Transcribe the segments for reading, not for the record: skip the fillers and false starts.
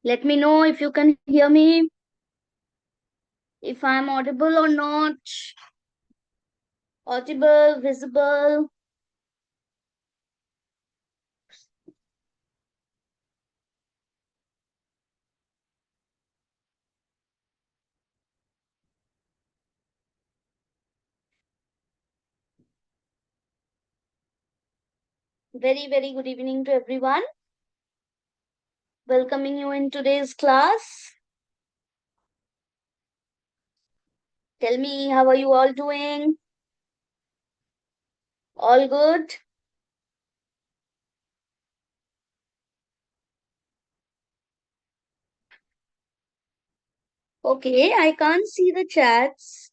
Let me know if you can hear me, if I'm audible or not. Audible, visible. Very, very good evening to everyone. Welcoming you in today's class. Tell me, how are you all doing? All good? Okay, I can't see the chats.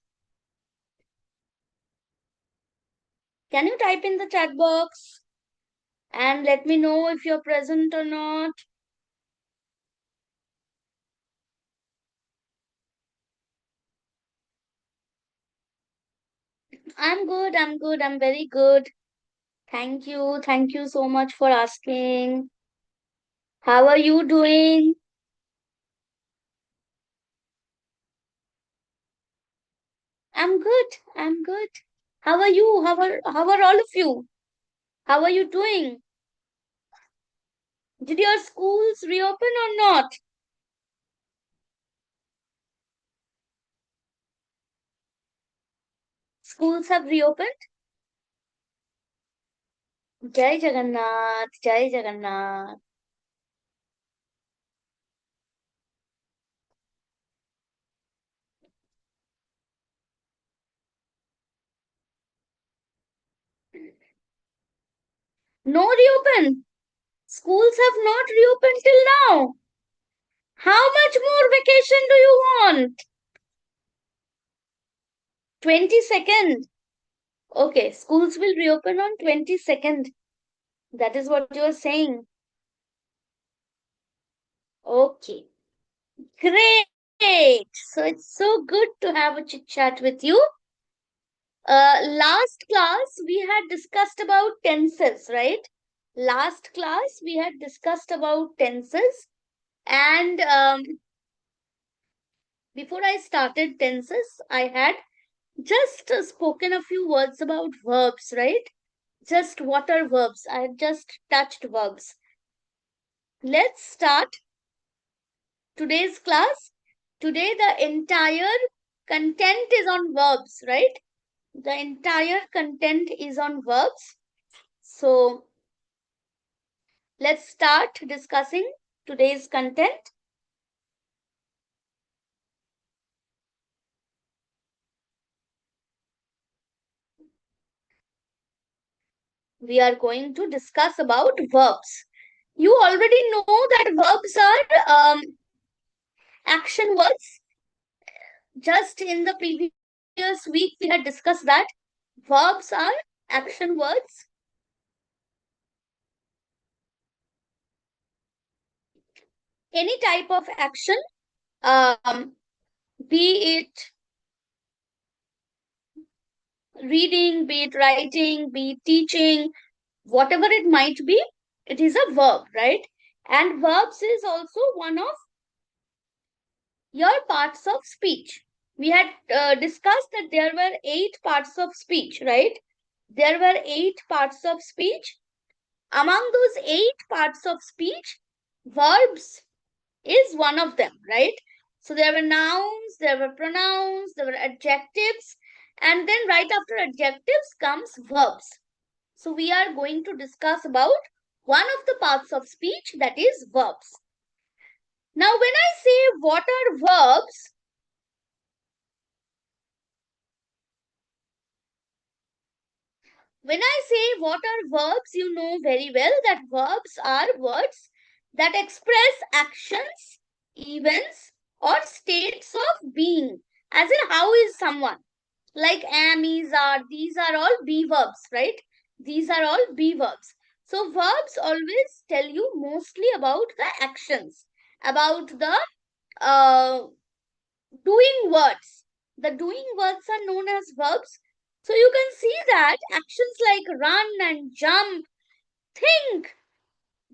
Can you type in the chat box and let me know if you're present or not? I'm good, I'm very good. Thank you so much for asking. How are you doing? I'm good. I'm good. How are you? How are all of you? How are you doing? Did your schools reopen or not? Schools have reopened? Jai Jagannath, Jai Jagannath. No reopen. Schools have not reopened till now. How much more vacation do you want? 22nd. Okay, schools will reopen on 22nd. That is what you are saying. Okay. Great. So it's so good to have a chit chat with you. Last class we had discussed about tenses, right? Last class we had discussed about tenses, and before I started tenses, I had just spoken a few words about verbs, right? Just what are verbs? I had just touched verbs. Let's start today's class. Today, the entire content is on verbs, right? The entire content is on verbs. So, let's start discussing today's content. We are going to discuss about verbs. You already know that verbs are action words. Just in the previous week, we had discussed that verbs are action words. Any type of action, um, be it reading, be it writing, be it teaching, whatever it might be, it is a verb, right? And verbs is also one of your parts of speech. We had discussed that there were 8 parts of speech, right? There were 8 parts of speech. Among those 8 parts of speech, verbs is one of them, right? So there were nouns, there were pronouns, there were adjectives, and then right after adjectives comes verbs. So we are going to discuss about one of the parts of speech, that is verbs. Now, when I say what are verbs, when I say what are verbs, you know very well that verbs are words that express actions, events, or states of being. As in, how is someone? Like am, is, are, these are all be verbs, right? These are all be verbs. So verbs always tell you mostly about the actions, about the uh, doing words. The doing words are known as verbs. So you can see that actions like run and jump, think,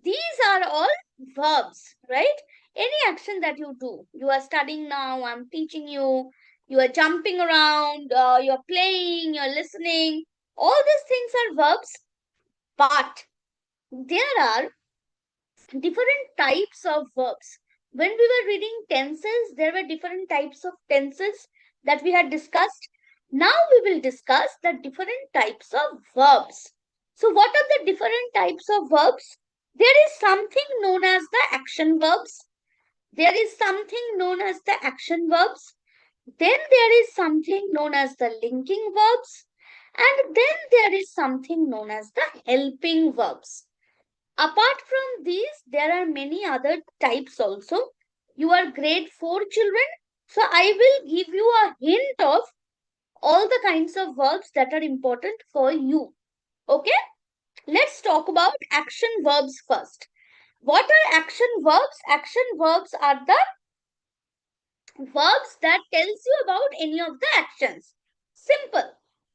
these are all verbs, right? any action that you do. You are studying now, I'm teaching you, you are jumping around, you're playing, you're listening. All these things are verbs, but there are different types of verbs. When we were reading tenses, there were different types of tenses that we had discussed. Now we will discuss the different types of verbs. So what are the different types of verbs? There is something known as the action verbs. There is something known as the action verbs. Then there is something known as the linking verbs. And then there is something known as the helping verbs. Apart from these, there are many other types also. You are grade 4 children. So I will give you a hint of all the kinds of verbs that are important for you. Okay? Let's talk about action verbs first. What are action verbs? Action verbs are the verbs that tells you about any of the actions. Simple.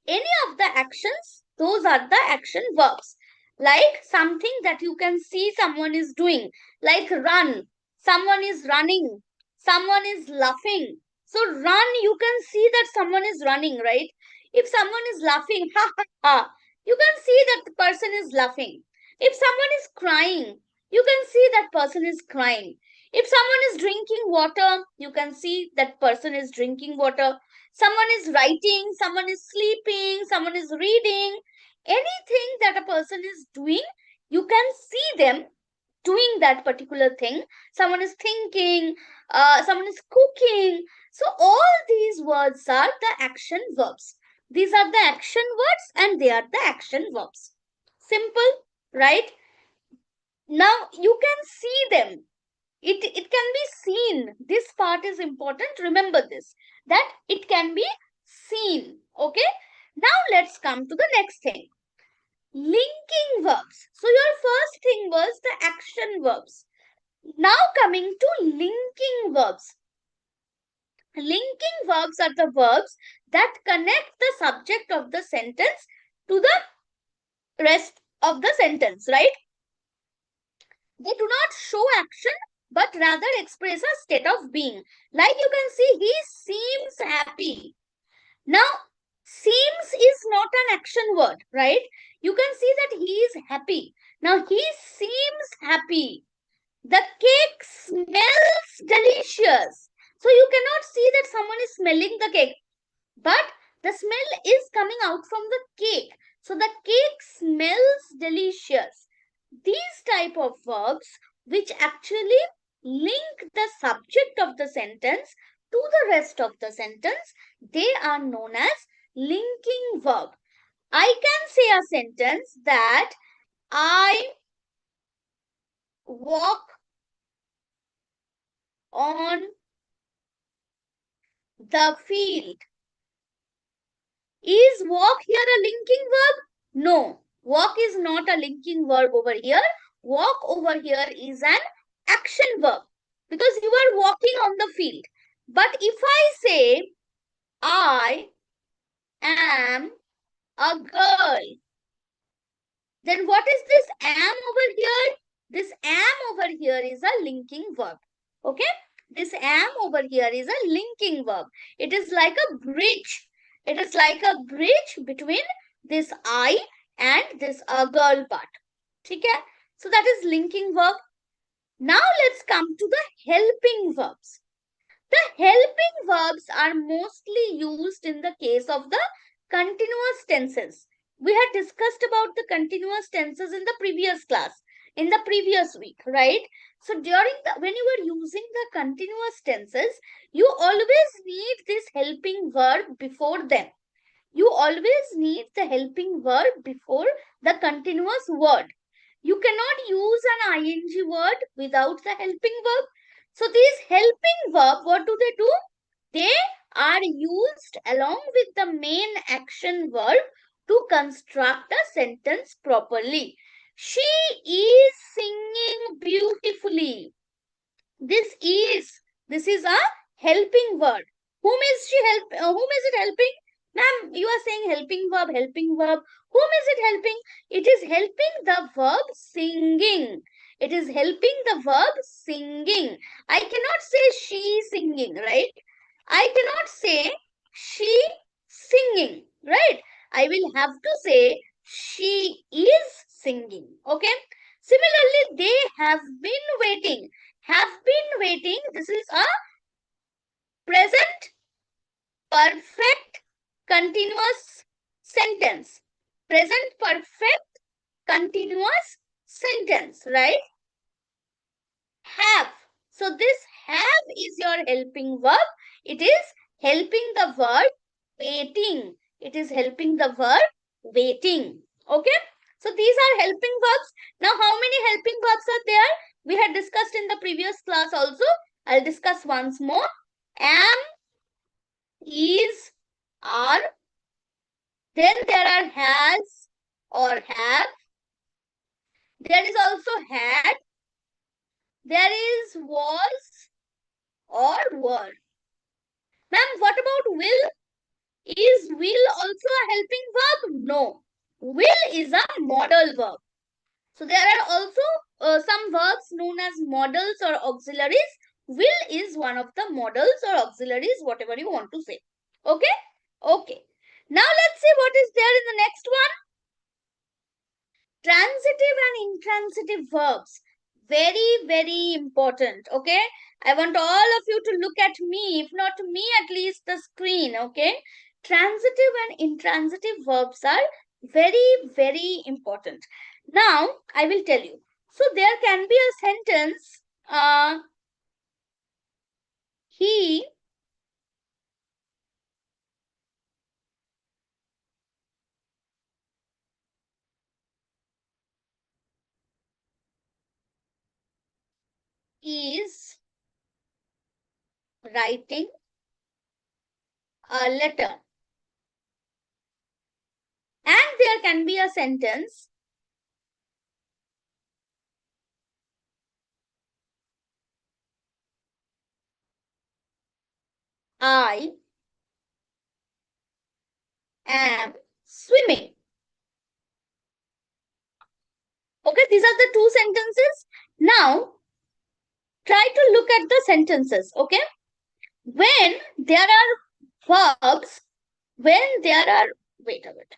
Any of the actions, those are the action verbs. Like something that you can see someone is doing, like run, someone is running, someone is laughing. So run, you can see that someone is running, right? If someone is laughing, ha ha ha, you can see that the person is laughing. If someone is crying, you can see that person is crying. If someone is drinking water, you can see that person is drinking water. Someone is writing, someone is sleeping, someone is reading. Anything that a person is doing, you can see them doing that particular thing. Someone is thinking, someone is cooking. So all these words are the action verbs. These are the action words and they are the action verbs. Simple, right? Now you can see them. It can be seen. This part is important. Remember this, that it can be seen. Okay. Now let's come to the next thing. Linking verbs. So your first thing was the action verbs. Now coming to linking verbs. Linking verbs are the verbs that connect the subject of the sentence to the rest of the sentence, right? They do not show action but rather express a state of being. Like you can see, he seems happy. Now, seems is not an action word, right? You can see that he is happy. Now, he seems happy. The cake smells delicious. So, you cannot see that someone is smelling the cake, but the smell is coming out from the cake. So, the cake smells delicious. These type of verbs which actually link the subject of the sentence to the rest of the sentence, they are known as linking verb. I can say a sentence that I walk on the field. Is walk here a linking verb? No, walk is not a linking verb over here. Walk over here is an action verb because you are walking on the field. But if I say, I am a girl, then what is this am over here? This am over here is a linking verb. Okay? This am over here is a linking verb. It is like a bridge. It is like a bridge between this I and this a girl part. Okay? So that is linking verb. Now let's come to the helping verbs. The helping verbs are mostly used in the case of the continuous tenses. We had discussed about the continuous tenses in the previous class, in the previous week, right? So when you were using the continuous tenses, you always need this helping verb before them. You always need the helping verb before the continuous word. You cannot use an ing word without the helping verb. So these helping verb, what do? They are used along with the main action verb to construct a sentence properly. She is singing beautifully. This is a helping word. Whom is it helping? Ma'am, you are saying helping verb, helping verb. Whom is it helping? It is helping the verb singing. It is helping the verb singing. I cannot say she singing, right? I cannot say she singing, right? I will have to say she is singing, okay? Similarly, they have been waiting. Have been waiting. This is a present perfect continuous sentence. Present perfect continuous sentence, right? Have. So this have is your helping verb. It is helping the verb waiting. It is helping the verb waiting. Okay. So these are helping verbs. Now how many helping verbs are there? We had discussed in the previous class also. I'll discuss once more. Am, is, are. Then there are has or have. There is also had. There is was or were. Ma'am, what about will? Is will also a helping verb? No. Will is a modal verb. So there are also some verbs known as modals or auxiliaries. Will is one of the modals or auxiliaries, whatever you want to say. Okay? Okay. Now let's see what is there in the next one. Transitive and intransitive verbs. Very, very important. Okay. I want all of you to look at me, if not me, at least the screen. Okay. Transitive and intransitive verbs are very, very important. Now, I will tell you. So, there can be a sentence, he is writing a letter. And there can be a sentence, I am swimming. Okay, these are the two sentences. Now, try to look at the sentences. Okay, when there are verbs, when there are, wait a minute.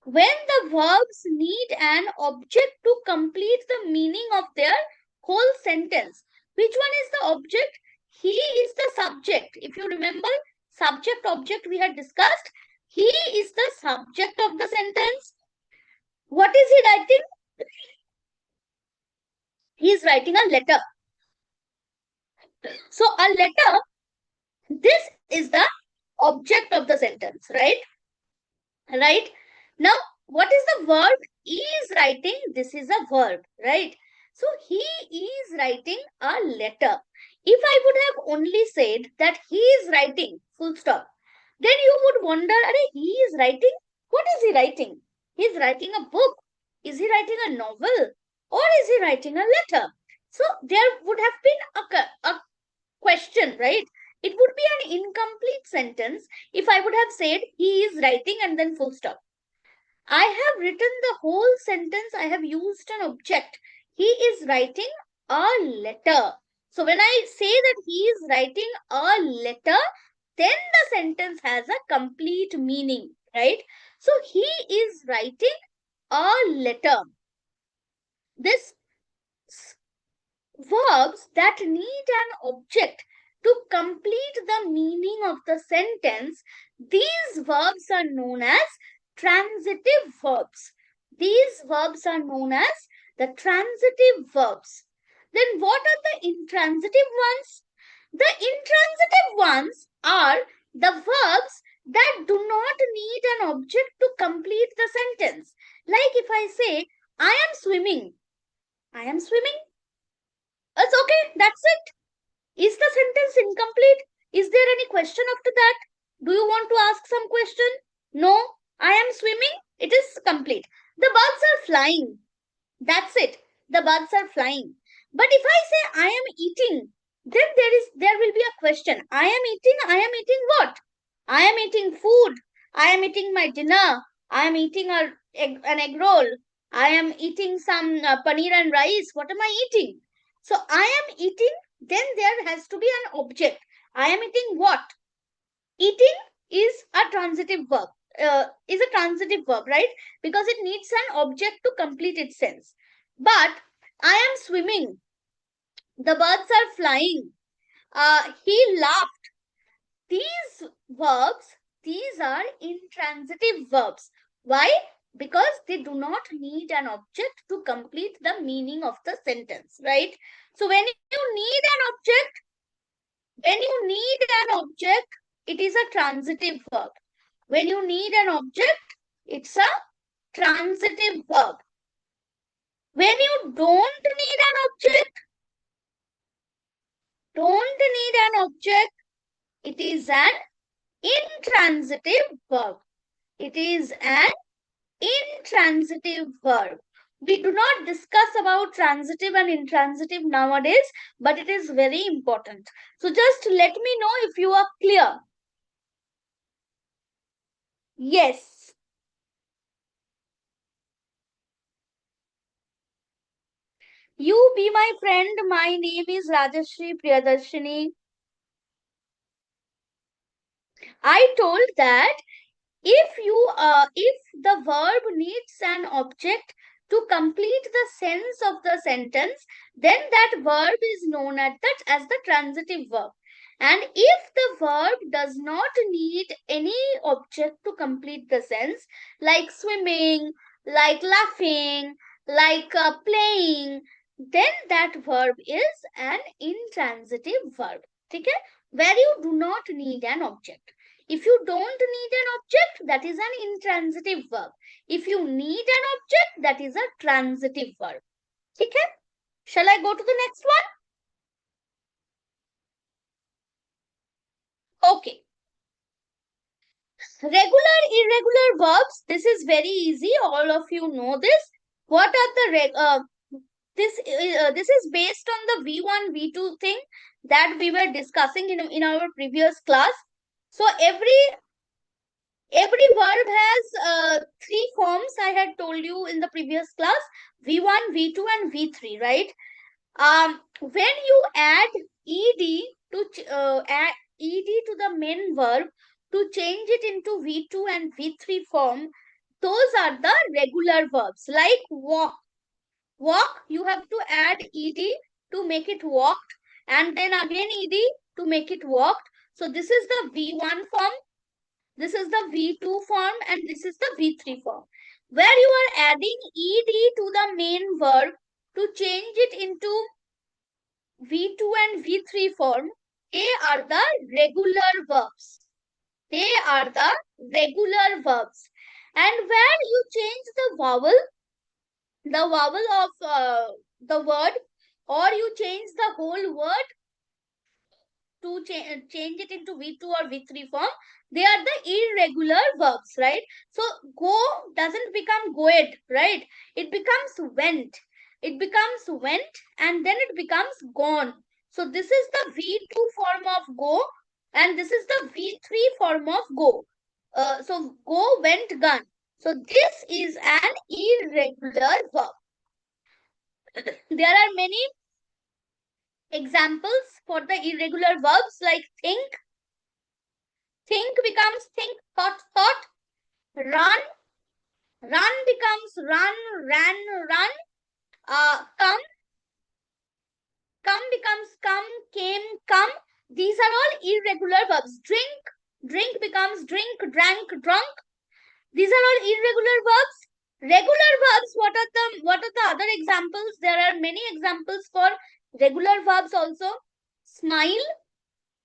When the verbs need an object to complete the meaning of their whole sentence. Which one is the object? He is the subject. If you remember, subject object we had discussed. He is the subject of the sentence. What is he writing? He is writing a letter. So a letter, this is the object of the sentence, right? Right? Now, what is the verb? Is writing, this is a verb, right? So he is writing a letter. If I would have only said that he is writing, full stop, then you would wonder, he is writing? What is he writing? He is writing a book. Is he writing a novel? Or is he writing a letter? So there would have been a question, right? It would be an incomplete sentence if I would have said he is writing and then full stop. I have written the whole sentence. I have used an object. He is writing a letter. So when I say that he is writing a letter, then the sentence has a complete meaning, right? So he is writing a letter. This verbs that need an object to complete the meaning of the sentence, these verbs are known as transitive verbs. These verbs are known as the transitive verbs. Then what are the intransitive ones? The intransitive ones are the verbs that do not need an object to complete the sentence. Like if I say, I am swimming. I am swimming. It's okay, that's it. Is the sentence incomplete? Is there any question after that? Do you want to ask some question? No, I am swimming. It is complete. The birds are flying. That's it. The birds are flying. But if I say I am eating, then there will be a question. I am eating. I am eating what? I am eating food. I am eating my dinner. I am eating an egg roll. I am eating some paneer and rice. What am I eating? So I am eating, then there has to be an object. I am eating what? Eating is a transitive verb. Right? Because it needs an object to complete its sense. But I am swimming. The birds are flying. He laughed. These verbs, these are intransitive verbs. Why? Because they do not need an object to complete the meaning of the sentence, right? So when you need an object, it is a transitive verb. When you need an object, it's a transitive verb. When you don't need an object, it is an intransitive verb. It is an intransitive verb. We do not discuss about transitive and intransitive nowadays, but it is very important. So just let me know if you are clear. Yes. You be my friend. My name is Rajashri Priyadarshini. I told that if the verb needs an object to complete the sense of the sentence, then that verb is known as the transitive verb. And if the verb does not need any object to complete the sense, like swimming, like laughing, like playing, then that verb is an intransitive verb. Okay? Where you do not need an object. If you don't need an object, that is an intransitive verb. If you need an object, that is a transitive verb. Okay? Shall I go to the next one? Okay. Regular, irregular verbs. This is very easy. All of you know this. What are the this is based on the V1, V2 thing that we were discussing in our previous class. So every verb has three forms I had told you in the previous class, V1, V2 and V3, right? When you add ed to the main verb to change it into V2 and V3 form, those are the regular verbs. Like walk. Walk, you have to add ed to make it walked, and then again ed to make it walked. So this is the V1 form. This is the V2 form and this is the V3 form. Where you are adding ed to the main verb to change it into V2 and V3 form, they are the regular verbs. They are the regular verbs. And where you change the vowel of the word, or you change the whole word to change it into V2 or V3 form, they are the irregular verbs, right? So go doesn't become goed, right? It becomes went. It becomes went and then it becomes gone. So this is the V2 form of go and this is the V3 form of go. So go, went, gone. So this is an irregular verb. There are many examples for the irregular verbs like think. Think becomes think, thought, thought. Run. Run becomes run, ran, run. Come. Come becomes come, came, come. These are all irregular verbs. Drink. Drink becomes drink, drank, drunk. These are all irregular verbs. Regular verbs, what are the other examples? There are many examples for regular verbs also. Smile.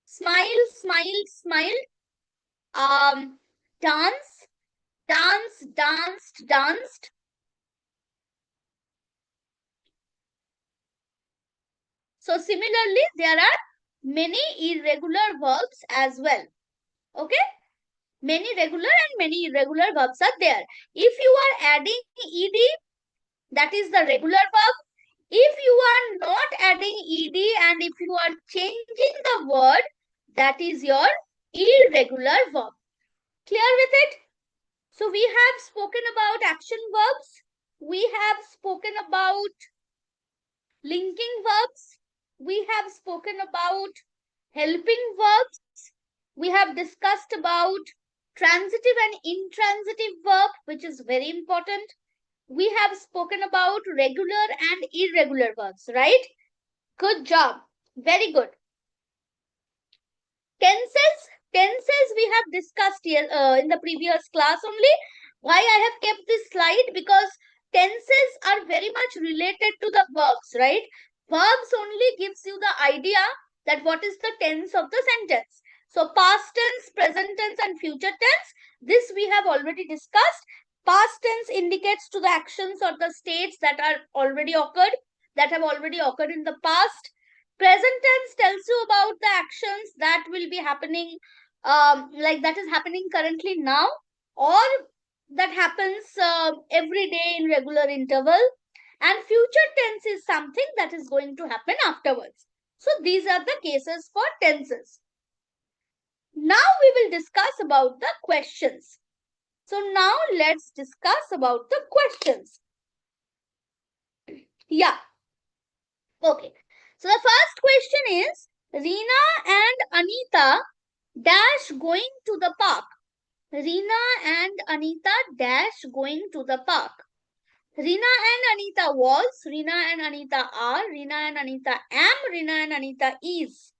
Smile, smile, smile. Dance. Dance, danced, danced. So similarly, there are many irregular verbs as well. Okay? Many regular and many irregular verbs are there. If you are adding ed, that is the regular verb. If you are not adding ed and if you are changing the word, that is your irregular verb. Clear with it? So we have spoken about action verbs. We have spoken about linking verbs. We have spoken about helping verbs. We have discussed about transitive and intransitive verb, which is very important. We have spoken about regular and irregular verbs, right? Good job. Very good. Tenses we have discussed here in the previous class only. Why I have kept this slide? Because tenses are very much related to the verbs, right? Verbs only gives you the idea that what is the tense of the sentence. So past tense, present tense and future tense, this we have already discussed. Past tense indicates to the actions or the states that are already occurred, that have already occurred in the past. Present tense tells you about the actions that will be happening, like that is happening currently now, or that happens every day in regular interval. And future tense is something that is going to happen afterwards. So these are the cases for tenses. Now we will discuss about the questions. So now let's discuss about the questions. Yeah. Okay. So the first question is, Reena and Anita dash going to the park. Reena and Anita dash going to the park. Reena and Anita was, Reena and Anita are, Reena and Anita am, Reena and Anita is.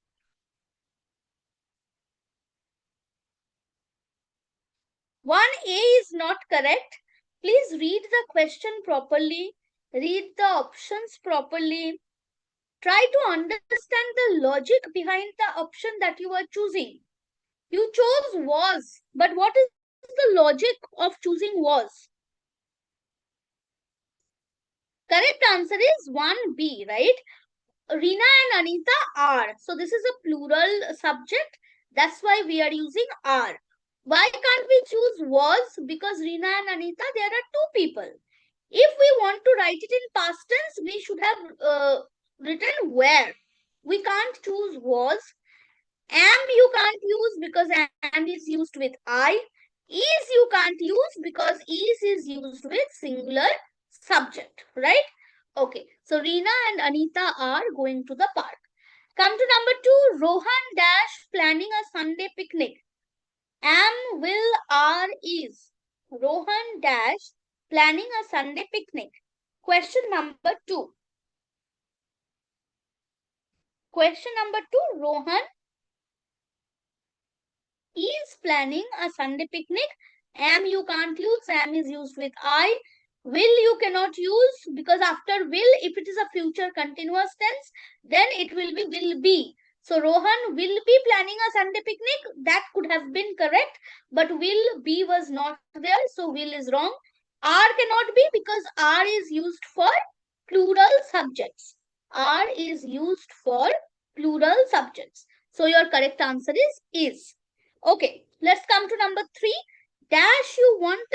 One A is not correct. Please read the question properly. Read the options properly. Try to understand the logic behind the option that you are choosing. You chose was, but what is the logic of choosing was? Correct answer is 1B, right? Reena and Anita are. So this is a plural subject. That's why we are using are. Why can't we choose was? Because Reena and Anita, there are two people. If we want to write it in past tense, we should have written were. We can't choose was. Am you can't use because am is used with I. Is you can't use because is used with singular subject, right? Okay, so Reena and Anita are going to the park. Come to number 2, Rohan dash planning a Sunday picnic. Am, will, are, is. Rohan dash planning a Sunday picnic. Question number 2. Question number 2, Rohan is planning a Sunday picnic. Am you can't use, am is used with I. Will you cannot use because after will, if it is a future continuous tense, then it will be. So Rohan will be planning a Sunday picnic. That could have been correct, but will be was not there, so will is wrong. Are cannot be because are is used for plural subjects. Are is used for plural subjects. So your correct answer is. Okay, let's come to number 3. Dash you want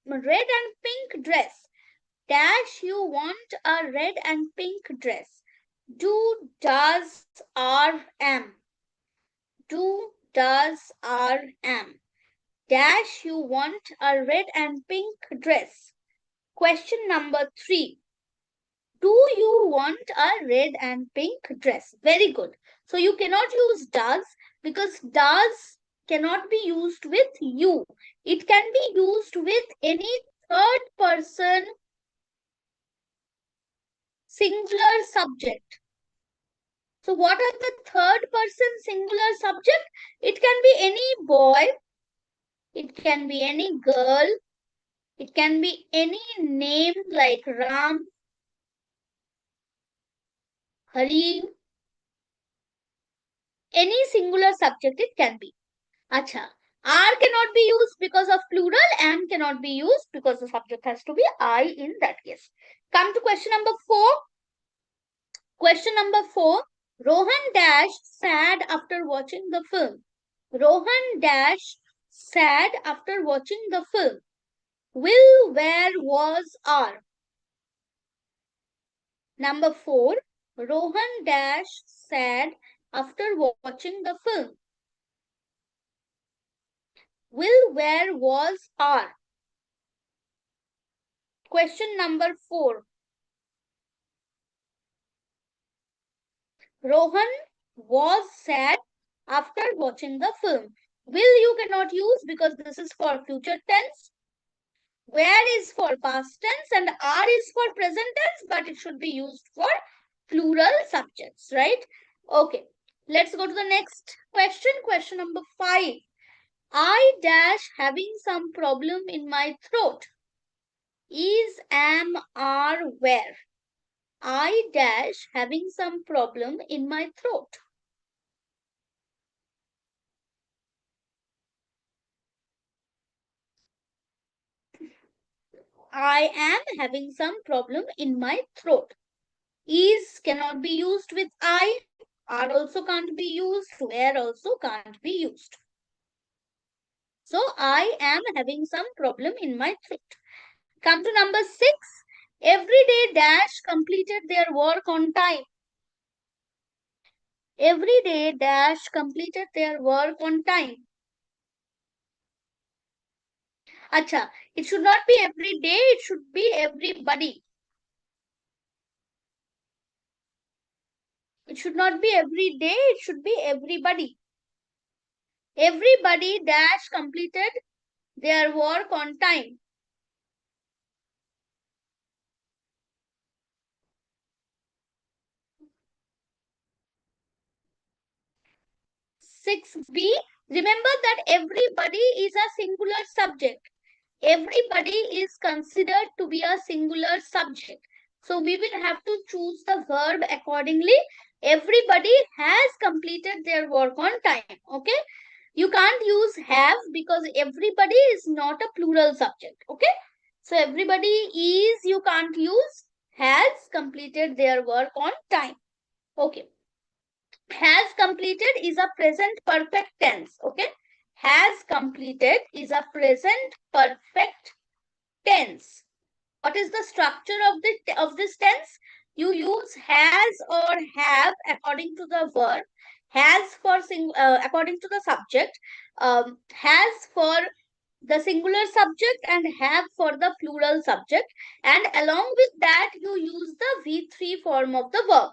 a red and pink dress. Dash you want a red and pink dress. Do, does, are, am. Do, does, are, am. Dash you want a red and pink dress. Question number 3. Do you want a red and pink dress? Very good. So you cannot use does because does cannot be used with you. It can be used with any third person singular subject. So what are the third person singular subject? It can be any boy, it can be any girl, it can be any name like Ram, Hari, any singular subject it can be. Acha. Are cannot be used because of plural. Am cannot be used because the subject has to be I in that case. Come to question number 4. Question number 4. Rohan dash sad after watching the film. Rohan dash sad after watching the film. Will, where, was, are. Number 4. Rohan dash sad after watching the film. Will, where, was, are. Question number 4. Rohan was sad after watching the film. Will you cannot use because this is for future tense. Where is for past tense and are is for present tense, but it should be used for plural subjects, right? Okay, let's go to the next question. Question number 5. I dash having some problem in my throat. Is, am, are, where. I dash having some problem in my throat. I am having some problem in my throat. Is cannot be used with I. Are also can't be used. Where also can't be used. So I am having some problem in my throat. Come to number 6. Everyday dash completed their work on time. Everyday dash completed their work on time. Acha, it should not be every day, it should be everybody. It should not be every day, it should be everybody. Everybody dash completed their work on time. 6b, remember that everybody is a singular subject. Everybody is considered to be a singular subject. So we will have to choose the verb accordingly. Everybody has completed their work on time. Okay. You can't use have because everybody is not a plural subject. Okay. So everybody is, you can't use, has completed their work on time. Okay. Has completed is a present perfect tense. Okay. Has completed is a present perfect tense. What is the structure of this tense? You use has or have according to the verb. Has for according to the subject. Has for the singular subject and have for the plural subject. And along with that, you use the V3 form of the verb.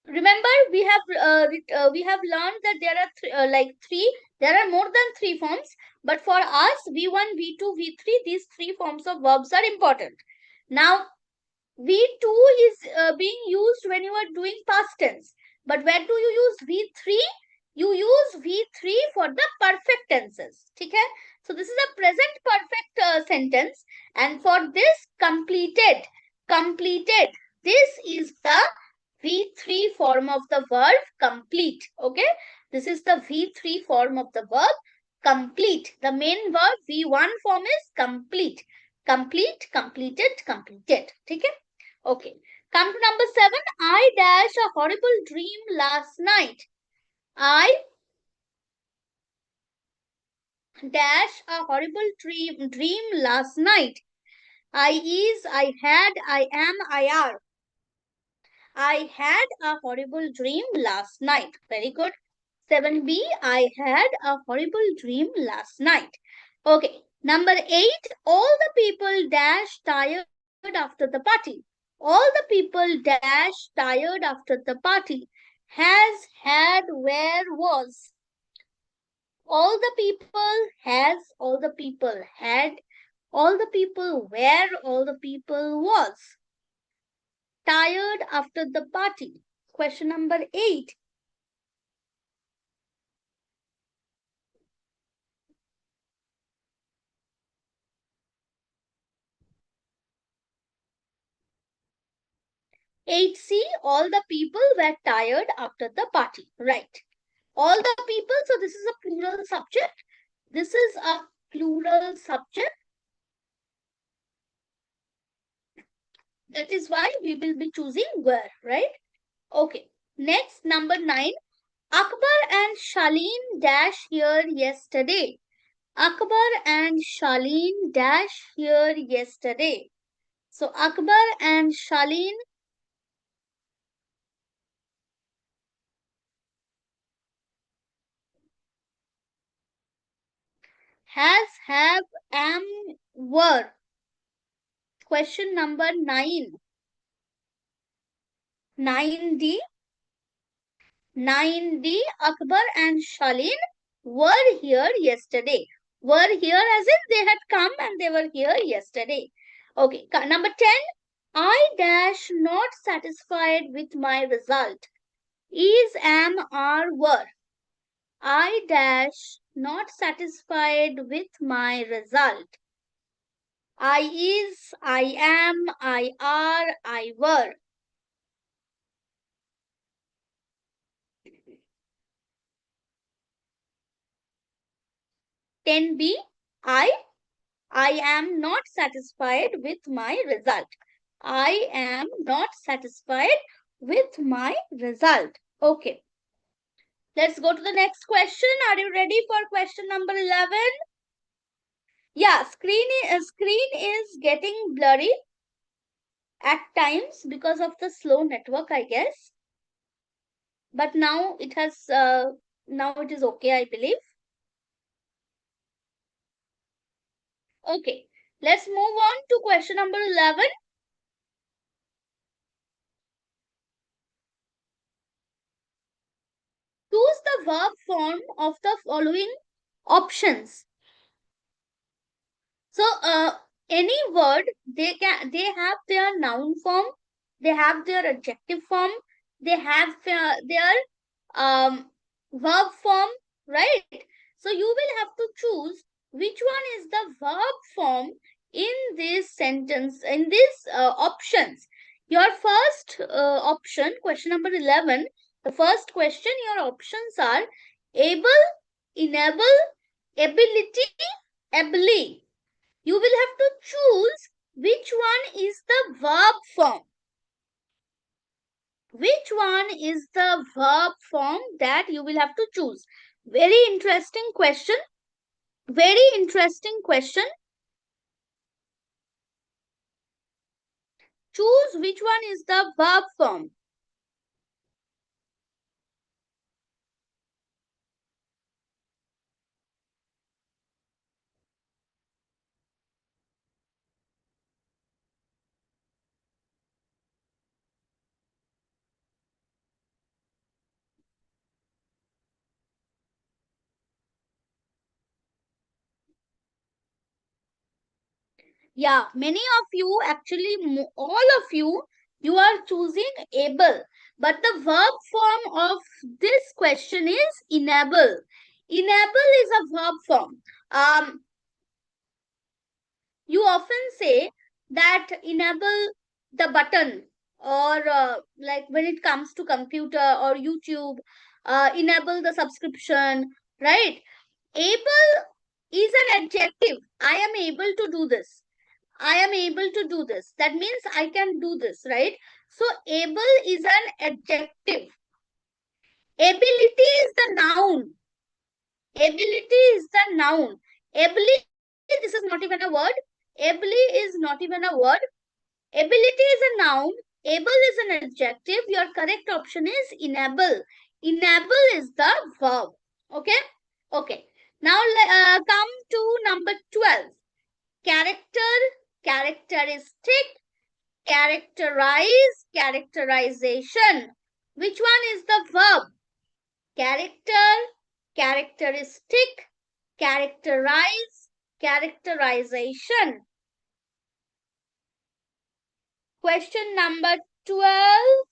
Remember, we have learned that there are there are more than 3 forms, but for us V1, V2, V3, these 3 forms of verbs are important. Now V2 is being used when you are doing past tense, but where do you use V3? You use V3 for the perfect tenses. Okay? So this is a present perfect sentence, and for this completed, this is the V3 form of the verb complete. Okay, this is the V3 form of the verb complete. The main verb V1 form is complete. Complete, completed, completed. Okay. Okay. Come to number 7. I dash a horrible dream last night. I dash a horrible dream last night. I is, I had, I am, I are. I had a horrible dream last night. Very good. 7b, I had a horrible dream last night. Okay. Number 8, all the people dash tired after the party. All the people dash tired after the party. Has, had, where, was. All the people has, all the people had, all the people where, all the people was. Tired after the party. Question number 8. Eight C, all the people were tired after the party. Right. All the people, so this is a plural subject. This is a plural subject. That is why we will be choosing were, right? Okay. Next, number 9. Akbar and Shaleen dash here yesterday. Akbar and Shaleen dash here yesterday. So Akbar and Shaleen has, have, am, were. Question number 9. 9D. 9D. Akbar and Shalin were here yesterday. Were here as in they had come and they were here yesterday. Okay. Number 10. I dash not satisfied with my result. Is, am, are, were. I dash not satisfied with my result. I is, I am, I are, I were. Ten B. I am not satisfied with my result. I am not satisfied with my result. Okay. Let's go to the next question. Are you ready for question number 11? Yeah, screen is getting blurry at times because of the slow network, I guess. But now it has now it is okay, I believe. Okay, let's move on to question number 11. Choose the verb form of the following options. So any word, they have their noun form, they have their adjective form, they have their verb form, right? So you will have to choose which one is the verb form in this sentence, in these options. Your first option, question number 11, the first question, your options are able, enable, ability, ably. You will have to choose which one is the verb form. Which one is the verb form that you will have to choose? Very interesting question. Very interesting question. Choose which one is the verb form. Yeah, many of you, actually all of you, you are choosing able. But the verb form of this question is enable. Enable is a verb form. You often say that enable the button, or like when it comes to computer or YouTube, enable the subscription, right? Able is an adjective. I am able to do this. I am able to do this. That means I can do this, right? So able is an adjective. Ability is the noun. Ability is the noun. Ability, this is not even a word. Ability is not even a word. Ability is a noun. Able is an adjective. Your correct option is enable. Enable is the verb. Okay? Okay. Now come to number 12. Character, characteristic, characterize, characterization. Which one is the verb? Character, characteristic, characterize, characterization. Question number 12.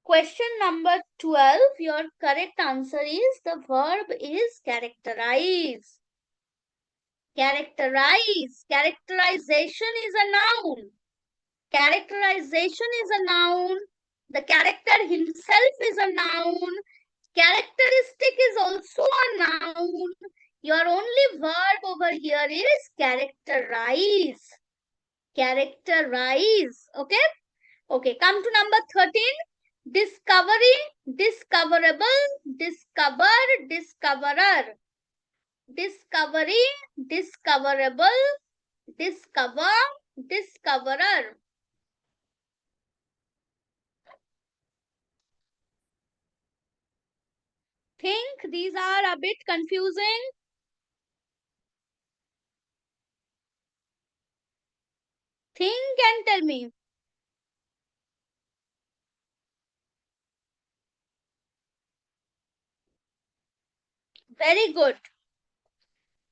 Question number 12. Your correct answer is the verb is characterize. Characterize. Characterization is a noun. Characterization is a noun. The character himself is a noun. Characteristic is also a noun. Your only verb over here is characterize. Characterize. Okay? Okay, come to number 13. Discovery, discoverable, discover, discoverer. Discovery, discoverable, discover, discoverer. Think. These are a bit confusing. Think and tell me. Very good.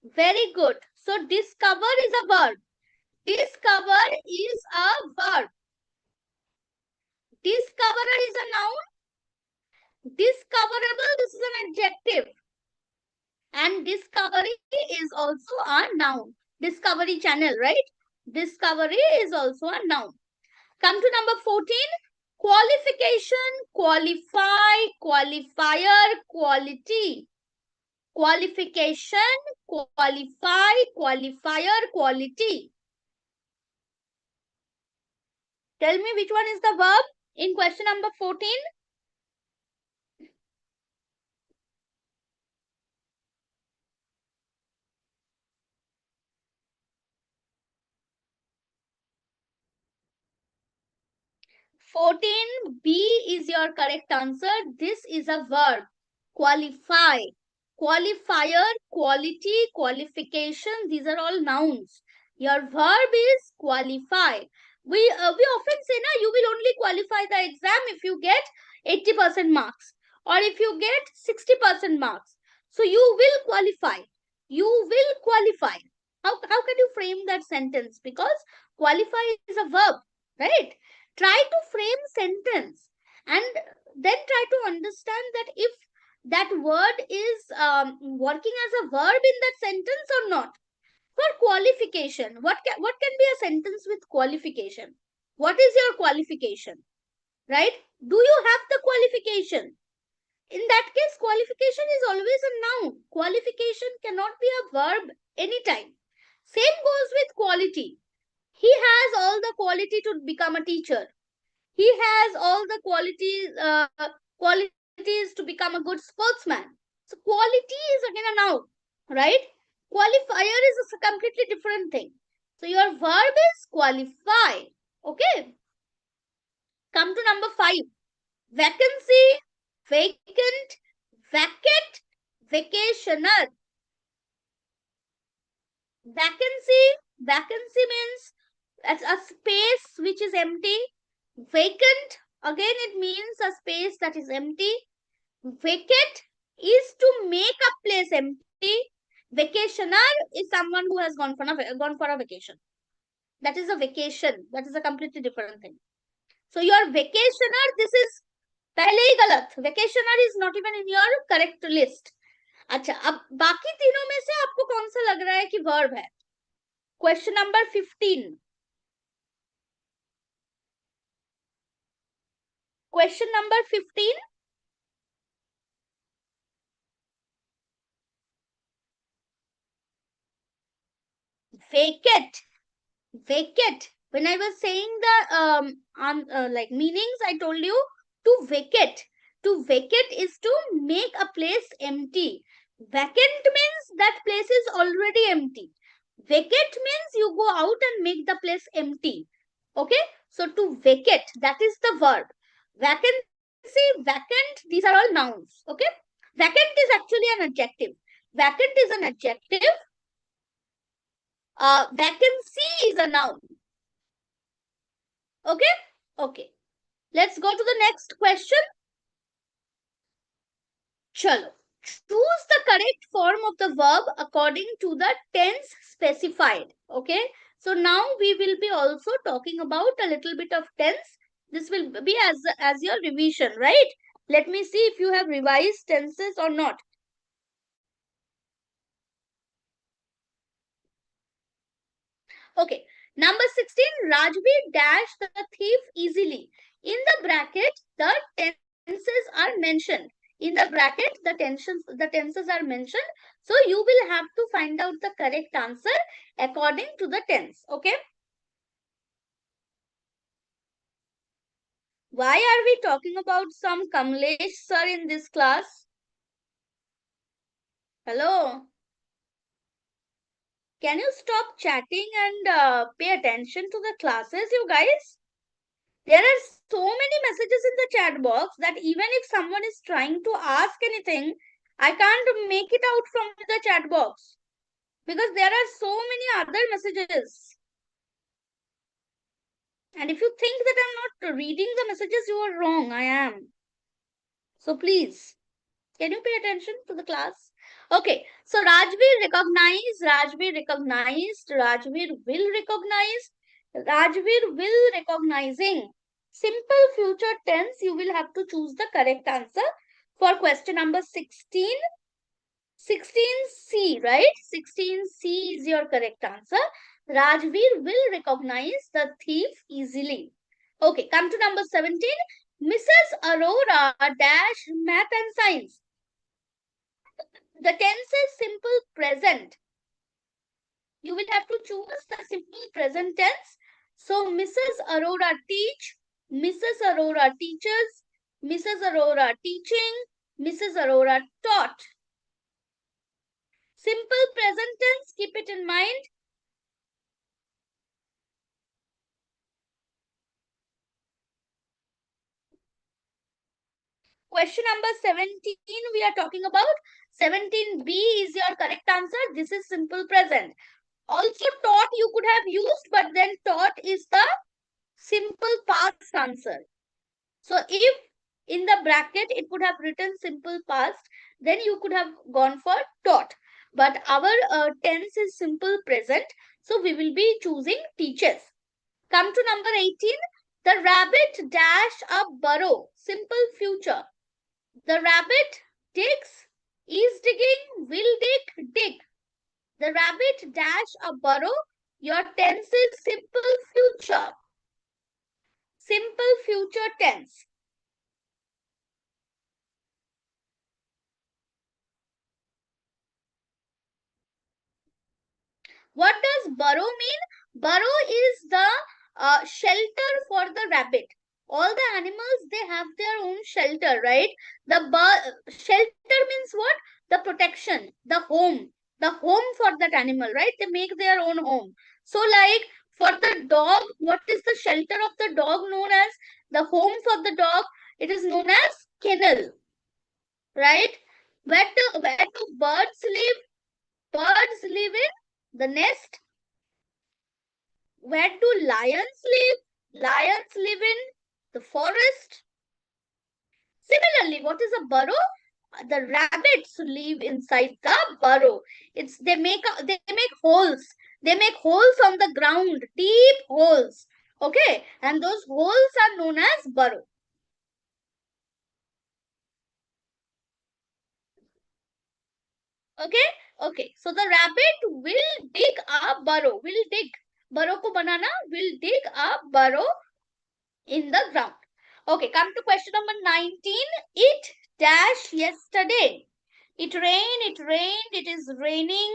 Very good. So discover is a verb. Discover is a verb. Discoverer is a noun. Discoverable, this is an adjective. And discovery is also a noun. Discovery channel, right? Discovery is also a noun. Come to number 14. Qualification, qualify, qualifier, quality. Qualification, qualify, qualifier, quality. Tell me which one is the verb in question number 14. B is your correct answer. This is a verb. Qualify, qualifier, quality, qualification. These are all nouns. Your verb is qualify. We often say, na, you will only qualify the exam if you get 80% marks or if you get 60% marks. So you will qualify. You will qualify. How can you frame that sentence? Because qualify is a verb, right? Try to frame sentence and then try to understand that if that word is working as a verb in that sentence or not. For qualification, what can be a sentence with qualification? What is your qualification, right? Do you have the qualification? In that case, qualification is always a noun. Qualification cannot be a verb anytime. Same goes with quality. He has all the quality to become a teacher. He has all the qualities to become a good sportsman. So quality is again a noun, right? Qualifier is a completely different thing. So your verb is qualify. Okay. Come to number 5. Vacancy, vacant, vacant, vacationer. Vacancy means a space which is empty. Vacant, again it means a space that is empty. Vacate is to make a place empty. Vacationer is someone who has gone for a vacation. That is a vacation. That is a completely different thing. So your vacationer, this is पहले ही गलत. Vacationer is not even in your correct list. अच्छा, अब बाकी तीनों में से आपको कौन सा लग रहा है कि verb है? Question number 15. Question number 15. Vacate. Vacate. When I was saying the like meanings, I told you to vacate. To vacate is to make a place empty. Vacant means that place is already empty. Vacate means you go out and make the place empty. Okay. So to vacate, that is the verb. Vacancy, vacant, these are all nouns. Okay. Vacant is actually an adjective. Vacant is an adjective. Vacancy is a noun. Okay? Okay. Let's go to the next question. Chalo. Choose the correct form of the verb according to the tense specified. Okay? So now we will be also talking about a little bit of tense. This will be as your revision, right? Let me see if you have revised tenses or not. Okay. Number 16, Rajvi dashed the thief easily. In the bracket, the tenses are mentioned. In the bracket, the tenses are mentioned. So you will have to find out the correct answer according to the tense. Okay. Why are we talking about some Kamlesh sir in this class? Hello. Can you stop chatting and pay attention to the classes, you guys? There are so many messages in the chat box that even if someone is trying to ask anything, I can't make it out from the chat box because there are so many other messages. And if you think that I'm not reading the messages, you are wrong. I am. So please, can you pay attention to the class? Okay, so Rajveer recognized, Rajveer will recognizing. Simple future tense, you will have to choose the correct answer for question number 16. 16C, right? 16C is your correct answer. Rajveer will recognize the thief easily. Okay, come to number 17. Mrs. Arora dash math and science. The tense is simple present. You will have to choose the simple present tense. So, Mrs. Arora teach, Mrs. Arora teaches, Mrs. Arora teaching, Mrs. Arora taught. Simple present tense, keep it in mind. Question number 17 we are talking about. 17B is your correct answer. This is simple present. Also taught you could have used, but then taught is the simple past answer. So if in the bracket it would have written simple past, then you could have gone for taught. But our tense is simple present. So we will be choosing teaches. Come to number 18. The rabbit dash a burrow. Simple future. The rabbit digs, is digging, will dig. The rabbit dash a burrow. Your tense is simple future. Simple future tense. What does burrow mean? Burrow is the shelter for the rabbit. All the animals, they have their own shelter, right? The shelter means what? The protection, the home for that animal, right? They make their own home. So like for the dog, what is the shelter of the dog known as? The home for the dog, it is known as kennel, right? Where do birds live? Birds live in the nest. Where do lions live? Lions live in the forest. Similarly, what is a burrow? The rabbits live inside the burrow. They make holes. They make holes on the ground, deep holes. Okay, and those holes are known as burrow. Okay, okay. So the rabbit will dig a burrow. Will dig. Burrow ko banana will dig a burrow in the ground. Okay, come to question number 19. It dash yesterday. It rained, it is raining.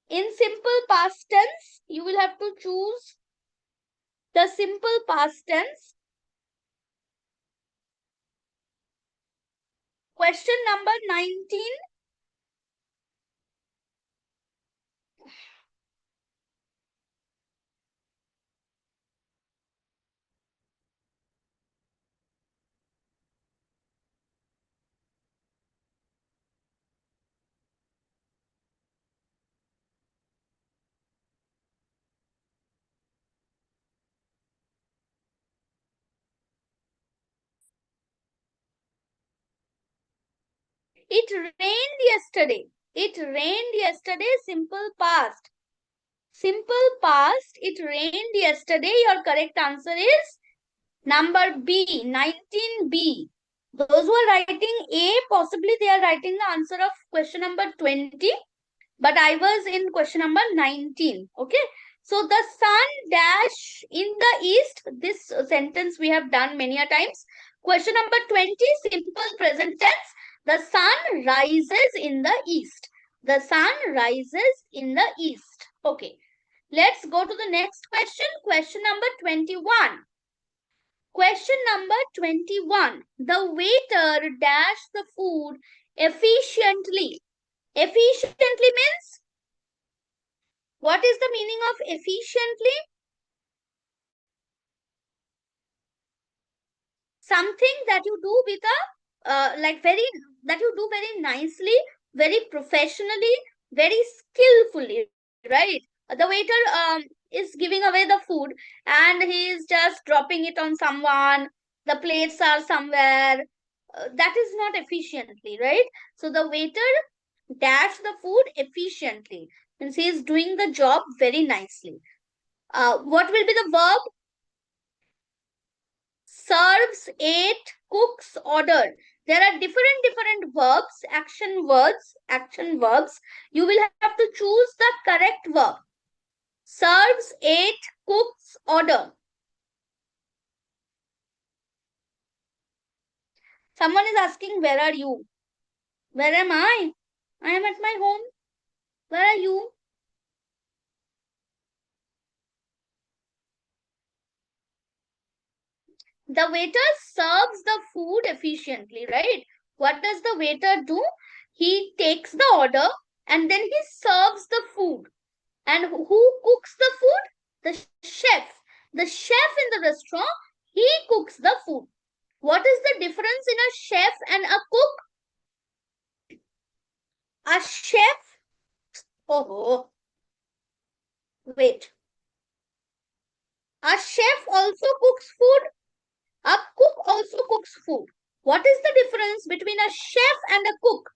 In simple past tense, you will have to choose the simple past tense. Question number 19. It rained yesterday. It rained yesterday, simple past. Simple past, it rained yesterday. Your correct answer is number B, 19B. Those who are writing A, possibly they are writing the answer of question number 20. But I was in question number 19. Okay. So the sun dash in the east. This sentence we have done many a times. Question number 20, simple present tense. The sun rises in the east. The sun rises in the east. Okay. Let's go to the next question. Question number 21. Question number 21. The waiter dashed the food efficiently. Efficiently means, what is the meaning of efficiently? Something that you do with a that you do very nicely, very professionally, very skillfully, right? The waiter is giving away the food and he is just dropping it on someone. The plates are somewhere. That is not efficiently, right? So the waiter dash the food efficiently means he is doing the job very nicely. What will be the verb? Serves, ate, cooks, ordered. There are different verbs, action verbs. You will have to choose the correct verb. Serves, ate, cooks, order. Someone is asking, where are you? Where am I? I am at my home. Where are you? The waiter serves the food efficiently, right? What does the waiter do? He takes the order and then he serves the food. And who cooks the food? The chef. The chef in the restaurant, he cooks the food. What is the difference in a chef and a cook? A chef, oh, wait. A chef also cooks food. A cook also cooks food. What is the difference between a chef and a cook?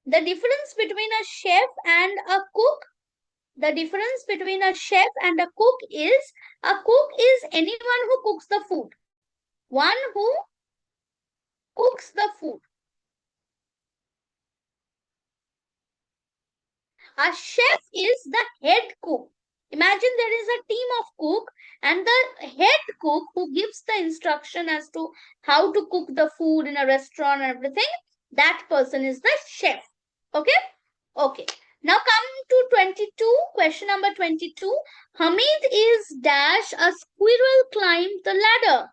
The difference between a chef and a cook, the difference between a chef and a cook is anyone who cooks the food. One who cooks the food. A chef is the head cook. Imagine there is a team of cook and the head cook who gives the instruction as to how to cook the food in a restaurant and everything. That person is the chef. Okay? Okay. Now come to 22. Question number 22. Hamid is dash a squirrel climbed the ladder.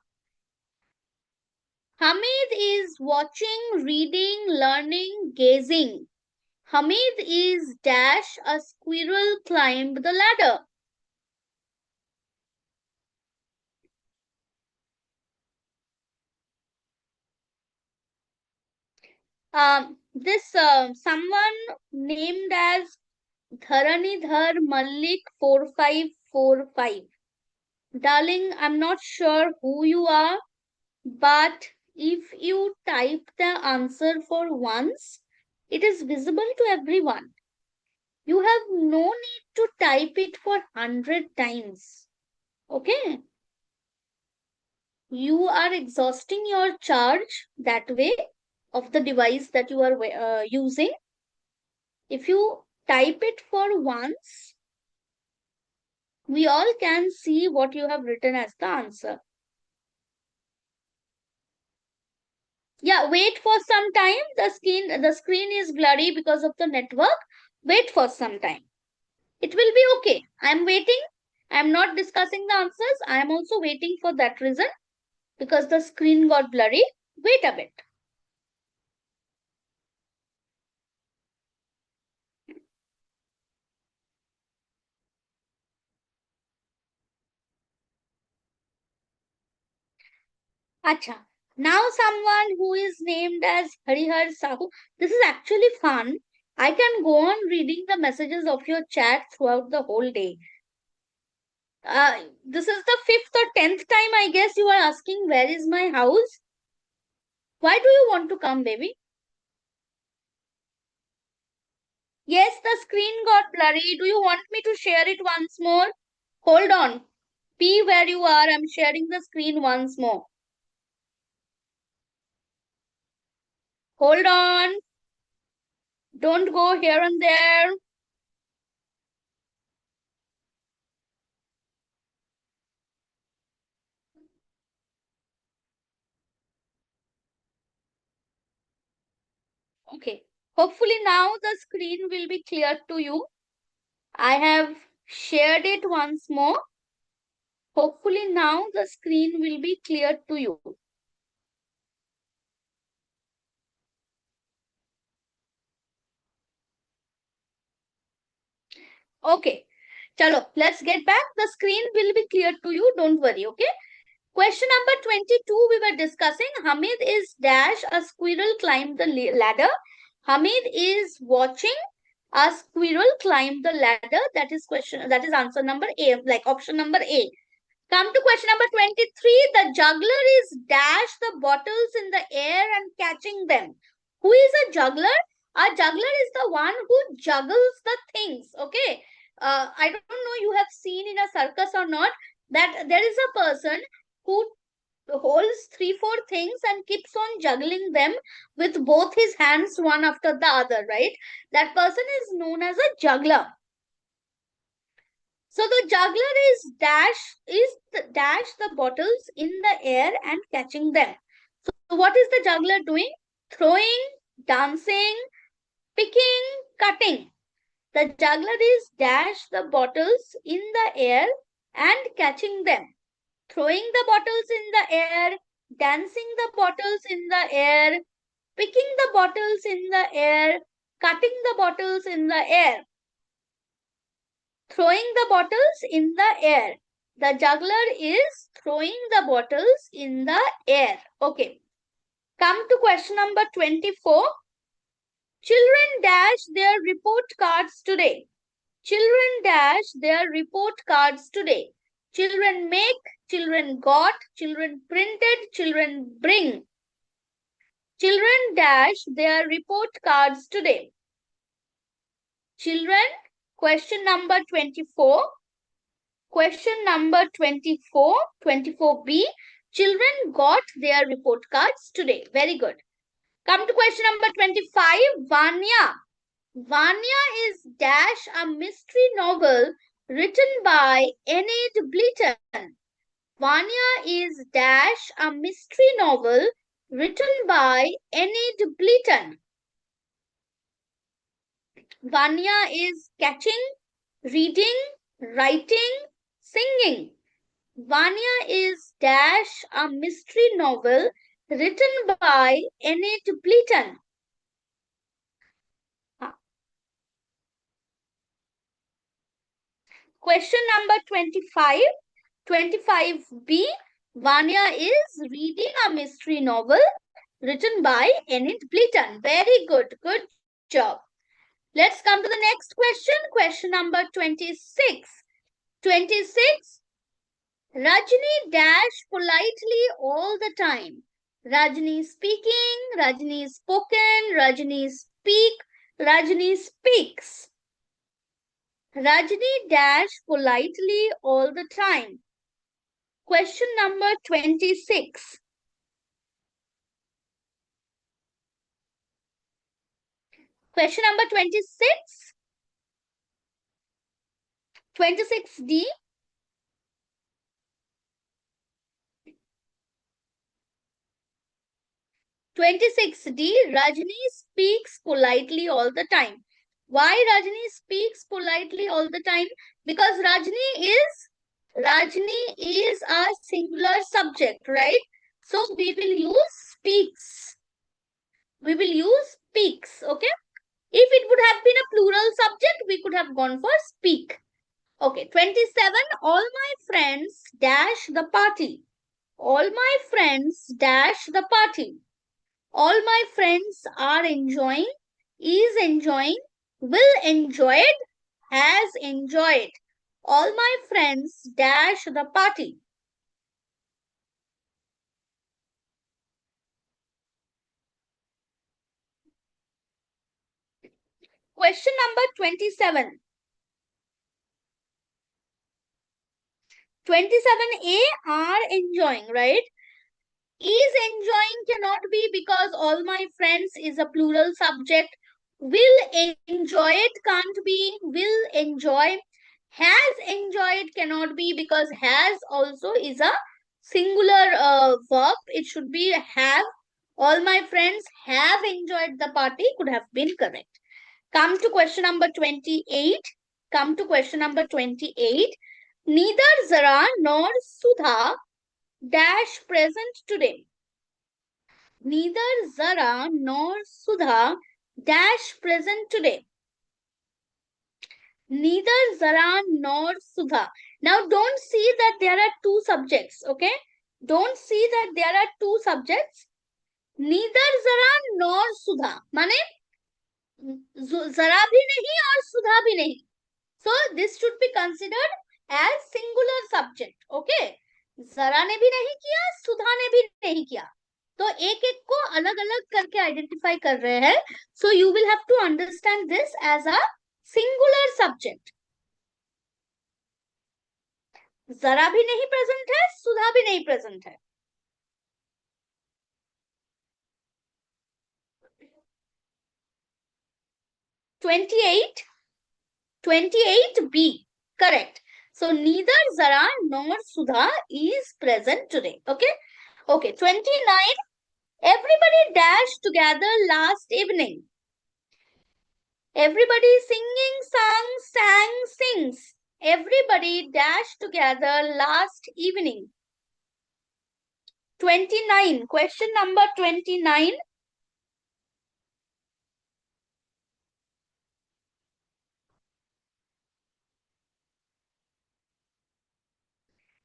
Hamid is watching, reading, learning, gazing. Hamid is dash a squirrel climbed the ladder. This someone named as Dharanidhar Malik 4545. Darling, I'm not sure who you are, but if you type the answer for once, it is visible to everyone. You have no need to type it for 100 times. Okay? You are exhausting your charge that way of the device that you are using. If you type it for once, we all can see what you have written as the answer. Yeah, wait for some time. The screen is blurry because of the network. Wait for some time. It will be okay. I am waiting. I am not discussing the answers. I am also waiting for that reason because the screen got blurry. Wait a bit. Acha. Now someone who is named as Harihar Sahu. This is actually fun. I can go on reading the messages of your chat throughout the whole day. This is the 5th or 10th time I guess you are asking where is my house. Why do you want to come, baby? Yes, the screen got blurry. Do you want me to share it once more? Hold on. Be where you are. I'm sharing the screen once more. Hold on. Don't go here and there. Okay. Hopefully now the screen will be clear to you. I have shared it once more. Hopefully now the screen will be clear to you. Okay. Chalo, let's get back. The screen will be clear to you. Don't worry. Okay. Question number 22 we were discussing. Hamid is dash a squirrel climb the ladder. Hamid is watching a squirrel climb the ladder. That is question. That is answer number A, like option number A. Come to question number 23. The juggler is dash the bottles in the air and catching them. Who is a juggler? A juggler is the one who juggles the things. Okay. I don't know you have seen in a circus or not that there is a person who holds 3-4 things and keeps on juggling them with both his hands one after the other, right? That person is known as a juggler. So the juggler is dash the bottles in the air and catching them. So what is the juggler doing? Throwing, dancing, picking, cutting. The juggler is dash the bottles in the air and catching them. Throwing the bottles in the air, dancing the bottles in the air, picking the bottles in the air, cutting the bottles in the air. Throwing the bottles in the air. The juggler is throwing the bottles in the air. Okay. Come to question number 24. Children dash their report cards today. Children dash their report cards today. Children make, children got, children printed, children bring. Children dash their report cards today. Children, question number 24. Question number 24, 24B. Children got their report cards today. Very good. Come to question number 25. Vanya. Vanya is dash a mystery novel written by Enid Blyton. Vanya is dash a mystery novel written by Enid Blyton. Vanya is catching, reading, writing, singing. Vanya is dash a mystery novel written by Enid Blyton. Question number 25. 25B. Vanya is reading a mystery novel written by Enid Blyton. Very good. Good job. Let's come to the next question. Question number 26. 26. Rajni dash politely all the time. Rajni speaking, Rajni spoken, Rajni speak, Rajni speaks. Rajni dash politely all the time. Question number 26. Question number 26. 26D. 26D. Rajni speaks politely all the time. Why Rajni speaks politely all the time? Because Rajni is a singular subject, right? So we will use speaks. We will use speaks, okay? If it would have been a plural subject, we could have gone for speak. Okay, 27. All my friends dash the party. All my friends dash the party. All my friends are enjoying, is enjoying, will enjoy it, has enjoyed. All my friends dash the party. Question number 27. 27A are enjoying, right? Is enjoying cannot be because all my friends is a plural subject. Will enjoy it can't be. Will enjoy. Has enjoyed cannot be because has also is a singular verb. It should be have. All my friends have enjoyed the party could have been correct. Come to question number 28. Come to question number 28. Neither Zara nor Sudha dash present today. Neither Zara nor Sudha dash present today. Neither Zara nor Sudha. Now don't see that there are two subjects, okay? Don't see that there are two subjects. Neither Zara nor Sudha. माने Zara भी नहीं और Sudha भी नहीं. So this should be considered as singular subject, okay? Zara ने भी नहीं किया, Sudha ने भी नहीं किया. तो एक एक को अलग अलग करके आइडेंटिफाई कर रहे हैं. So you will have to understand this as a singular subject. जरा भी नहीं प्रेजेंट है, सुधा भी नहीं प्रेजेंट है. 28B. Correct. So neither Zara nor Sudha is present today. Okay. Okay. 29. Everybody dashed together last evening. Everybody singing, sang, sings. Everybody dashed together last evening. 29. Question number 29.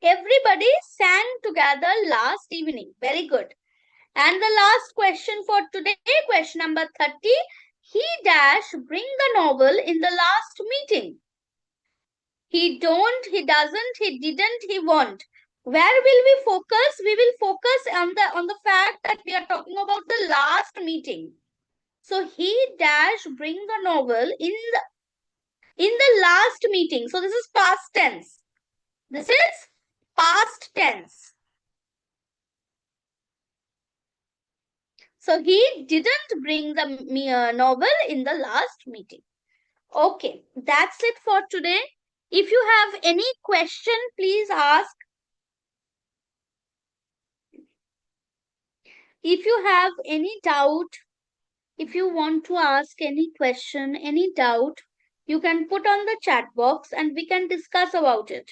Everybody sang together last evening. Very good. And the last question for today, question number 30. He dash bring the novel in the last meeting. He don't, he doesn't, he didn't, he won't. Where will we focus? We will focus on the fact that we are talking about the last meeting. So he dash bring the novel in the last meeting. So this is past tense. This is past tense. So he didn't bring the novel in the last meeting. Okay, that's it for today. If you have any question, please ask. If you have any doubt, if you want to ask any question, any doubt, you can put on the chat box and we can discuss about it.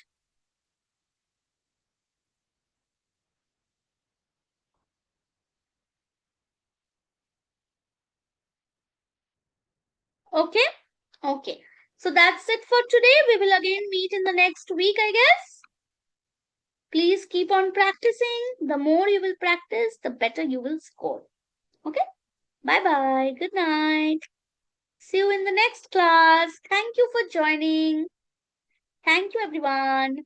Okay? Okay. So that's it for today. We will again meet in the next week, I guess. Please keep on practicing. The more you will practice, the better you will score. Okay? Bye-bye. Good night. See you in the next class. Thank you for joining. Thank you, everyone.